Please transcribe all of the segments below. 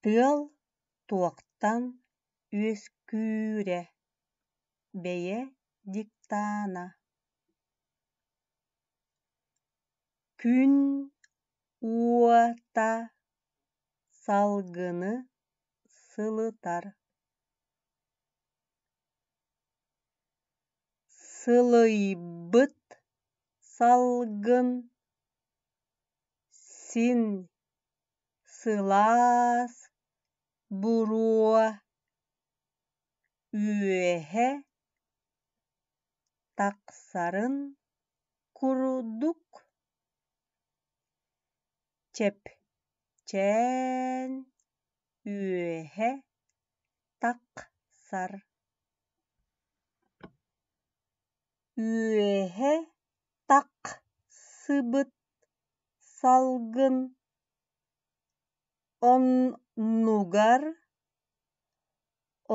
Тыал туактан үөскүүрэ, бэйэ диктаана. Күн уата салгыны сылытар. Сылыйбыт салгын син сылаас буруа үөһэ тахсарын курдук. Чэпчээн үөһэ тахсар. Үөһэ тахсыбыт салгын оннугар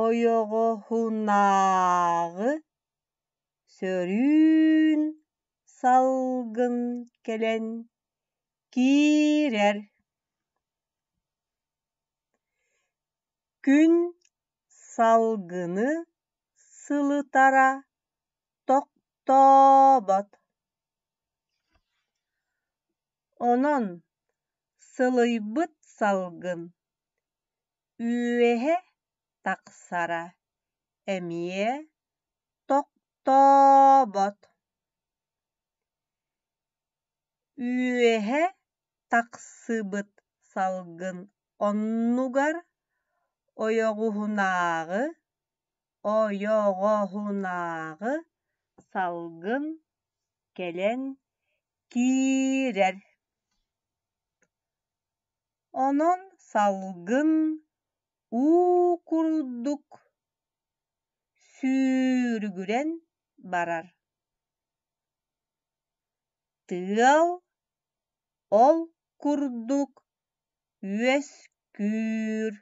ойоҕоһунааҕы сөрүүн салгын кэлэн киирэр. Күн салгыны сылытара тохтобот. Онон сылыйбыт салгын үөһэ тахсара эмиэ тохтобот. Үөһэ тахсыбыт салгын оннугар ойоҕоһунааҕы салгын кэлэн киирэр. Онон салгын уу курдук сүүрүгүрэн барар. Тыал ол курдук үөскүүр.